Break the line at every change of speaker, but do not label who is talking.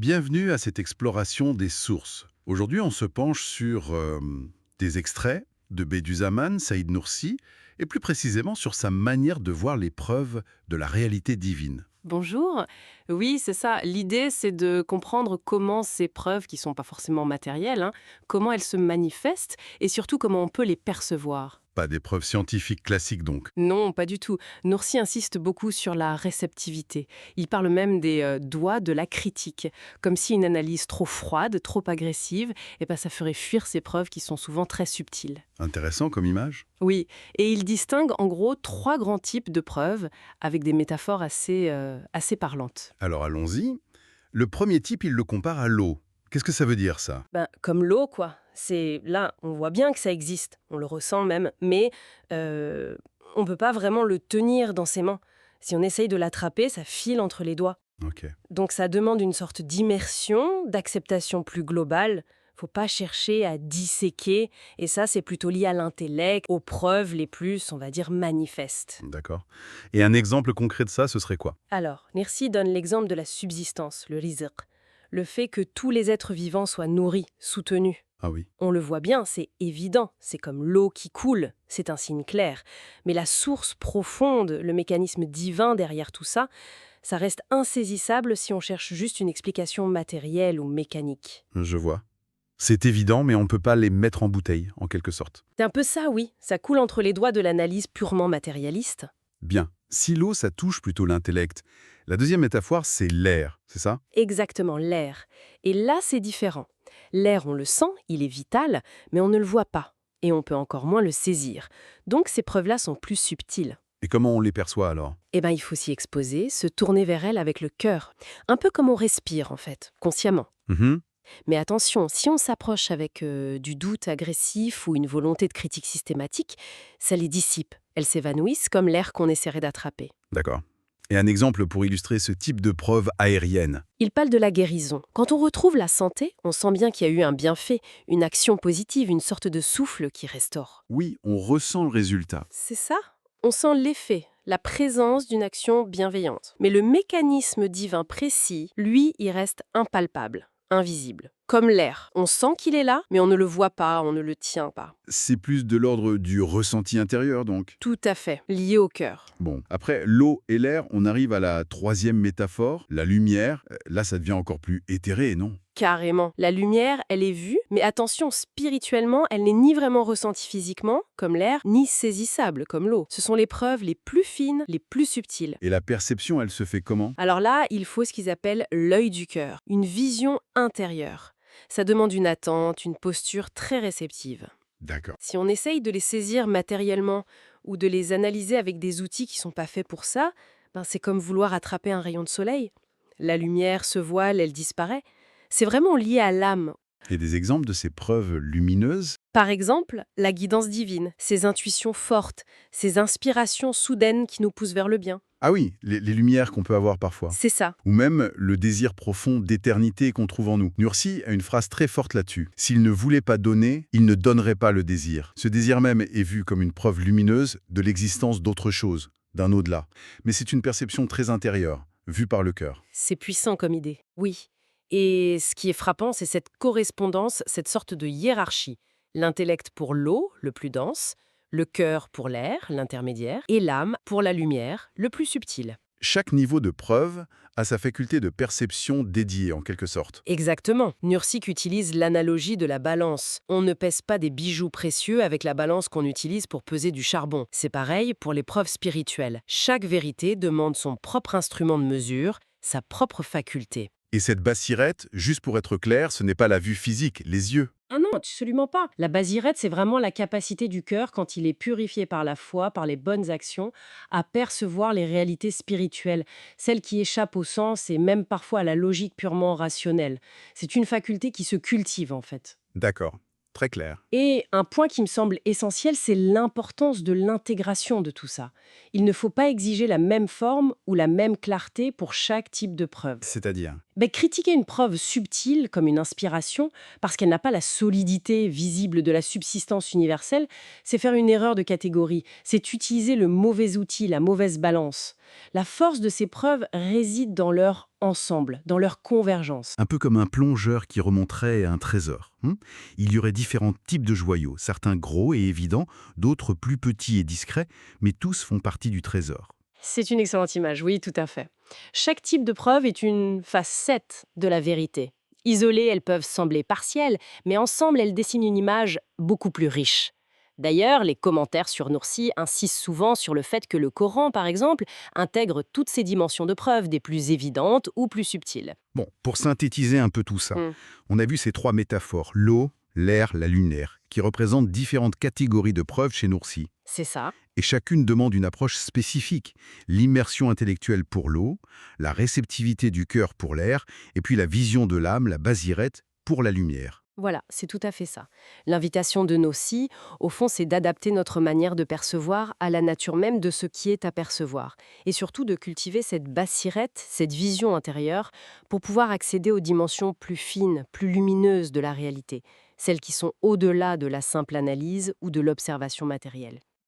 Bienvenue à cette exploration des sources. Aujourd'hui, on se penche sur des extraits de Bediüzzaman Saïd Nursi et plus précisément sur sa manière de voir les preuves de la réalité divine.
Bonjour. Oui, c'est ça. L'idée, c'est de comprendre comment ces preuves, qui sont pas forcément matérielles, comment elles se manifestent et surtout comment on peut les percevoir.
Pas des preuves scientifiques classiques donc.
Non, pas du tout. Noursi insiste beaucoup sur la réceptivité. Il parle même des doigts de la critique, comme si une analyse trop froide, trop agressive, ça ferait fuir ces preuves qui sont souvent très subtiles.
Intéressant comme image.
Oui, et il distingue en gros trois grands types de preuves avec des métaphores assez parlantes.
Alors allons-y. Le premier type, il le compare à l'eau. Qu'est-ce que ça veut dire ça?
Ben, comme l'eau, quoi. C'est là, on voit bien que ça existe, on le ressent même, mais on peut pas vraiment le tenir dans ses mains. Si on essaye de l'attraper, ça file entre les doigts.
Ok.
Donc ça demande une sorte d'immersion, d'acceptation plus globale. Faut pas chercher à disséquer, et ça, c'est plutôt lié à l'intellect, aux preuves les plus, on va dire, manifestes.
D'accord. Et un exemple concret de ça, ce serait quoi?
Alors, Nirsi donne l'exemple de la subsistance, le rizq, le fait que tous les êtres vivants soient nourris, soutenus.
Ah oui.
On le voit bien, c'est évident, c'est comme l'eau qui coule, c'est un signe clair. Mais la source profonde, le mécanisme divin derrière tout ça, ça reste insaisissable si on cherche juste une explication matérielle ou mécanique.
Je vois. C'est évident, mais on ne peut pas les mettre en bouteille, en quelque sorte.
C'est un peu ça, oui, ça coule entre les doigts de l'analyse purement matérialiste.
Bien. Si l'eau, ça touche plutôt l'intellect. La deuxième métaphore, c'est l'air, c'est ça?
Exactement, l'air. Et là, c'est différent. L'air, on le sent, il est vital, mais on ne le voit pas. Et on peut encore moins le saisir. Donc ces preuves-là sont plus subtiles.
Et comment on les perçoit alors?
Il faut s'y exposer, se tourner vers elle avec le cœur. Un peu comme on respire, en fait, consciemment.
Mhm.
Mais attention, si on s'approche avec du doute agressif ou une volonté de critique systématique, ça les dissipe. Elles s'évanouissent comme l'air qu'on essaierait d'attraper.
D'accord. Et un exemple pour illustrer ce type de preuve aérienne.
Il parle de la guérison. Quand on retrouve la santé, on sent bien qu'il y a eu un bienfait, une action positive, une sorte de souffle qui restaure.
Oui, on ressent le résultat.
C'est ça? On sent l'effet, la présence d'une action bienveillante. Mais le mécanisme divin précis, lui, il reste impalpable, invisible. Comme l'air. On sent qu'il est là, mais on ne le voit pas, on ne le tient pas.
C'est plus de l'ordre du ressenti intérieur, donc.
Tout à fait, lié au cœur.
Bon, après l'eau et l'air, on arrive à la troisième métaphore, la lumière. Là, ça devient encore plus éthéré, non?
Carrément. La lumière, elle est vue, mais attention, spirituellement, elle n'est ni vraiment ressentie physiquement, comme l'air, ni saisissable, comme l'eau. Ce sont les preuves les plus fines, les plus subtiles.
Et la perception, elle se fait comment?
Alors là, il faut ce qu'ils appellent l'œil du cœur, une vision intérieure. Ça demande une attente, une posture très réceptive.
D'accord.
Si on essaye de les saisir matériellement ou de les analyser avec des outils qui sont pas faits pour ça, c'est comme vouloir attraper un rayon de soleil. La lumière se voile, elle disparaît. C'est vraiment lié à l'âme.
Et des exemples de ces preuves lumineuses?
Par exemple, la guidance divine, ses intuitions fortes, ses inspirations soudaines qui nous poussent vers le bien.
Ah oui, les lumières qu'on peut avoir parfois.
C'est ça.
Ou même le désir profond d'éternité qu'on trouve en nous. Nursi a une phrase très forte là-dessus. S'il ne voulait pas donner, il ne donnerait pas le désir. Ce désir même est vu comme une preuve lumineuse de l'existence d'autre chose, d'un au-delà. Mais c'est une perception très intérieure, vue par le cœur.
C'est puissant comme idée. Oui. Et ce qui est frappant, c'est cette correspondance, cette sorte de hiérarchie. L'intellect pour l'eau, le plus dense, le cœur pour l'air, l'intermédiaire, et l'âme pour la lumière, le plus subtil.
Chaque niveau de preuve a sa faculté de perception dédiée, en quelque sorte.
Exactement. Nursik utilise l'analogie de la balance. On ne pèse pas des bijoux précieux avec la balance qu'on utilise pour peser du charbon. C'est pareil pour les preuves spirituelles. Chaque vérité demande son propre instrument de mesure, sa propre faculté.
Et cette bassirette, juste pour être clair, ce n'est pas la vue physique, les yeux.
Ah non, absolument pas. La basirette, c'est vraiment la capacité du cœur, quand il est purifié par la foi, par les bonnes actions, à percevoir les réalités spirituelles, celles qui échappent au sens et même parfois à la logique purement rationnelle. C'est une faculté qui se cultive en fait.
D'accord, très clair.
Et un point qui me semble essentiel, c'est l'importance de l'intégration de tout ça. Il ne faut pas exiger la même forme ou la même clarté pour chaque type de preuve.
C'est-à-dire?
Critiquer une preuve subtile comme une inspiration, parce qu'elle n'a pas la solidité visible de la subsistance universelle, c'est faire une erreur de catégorie. C'est utiliser le mauvais outil, la mauvaise balance. La force de ces preuves réside dans leur ensemble, dans leur convergence.
Un peu comme un plongeur qui remonterait à un trésor. Il y aurait différents types de joyaux, certains gros et évidents, d'autres plus petits et discrets, mais tous font partie du trésor.
C'est une excellente image, oui, tout à fait. Chaque type de preuve est une facette de la vérité. Isolées, elles peuvent sembler partielles, mais ensemble, elles dessinent une image beaucoup plus riche. D'ailleurs, les commentaires sur Noursi insistent souvent sur le fait que le Coran, par exemple, intègre toutes ces dimensions de preuve, des plus évidentes ou plus subtiles.
Bon, pour synthétiser un peu tout ça,
Hmm,
on a vu ces trois métaphores, l'eau, l'air, la lumière, qui représentent différentes catégories de preuves chez Noursi.
c'est ça.
Et chacune demande une approche spécifique. L'immersion intellectuelle pour l'eau, la réceptivité du cœur pour l'air, et puis la vision de l'âme, la basirette, pour la lumière.
Voilà, c'est tout à fait ça. L'invitation de Nossi, au fond, c'est d'adapter notre manière de percevoir à la nature même de ce qui est à percevoir. Et surtout de cultiver cette bassirette, cette vision intérieure, pour pouvoir accéder aux dimensions plus fines, plus lumineuses de la réalité, celles qui sont au-delà de la simple analyse ou de l'observation matérielle.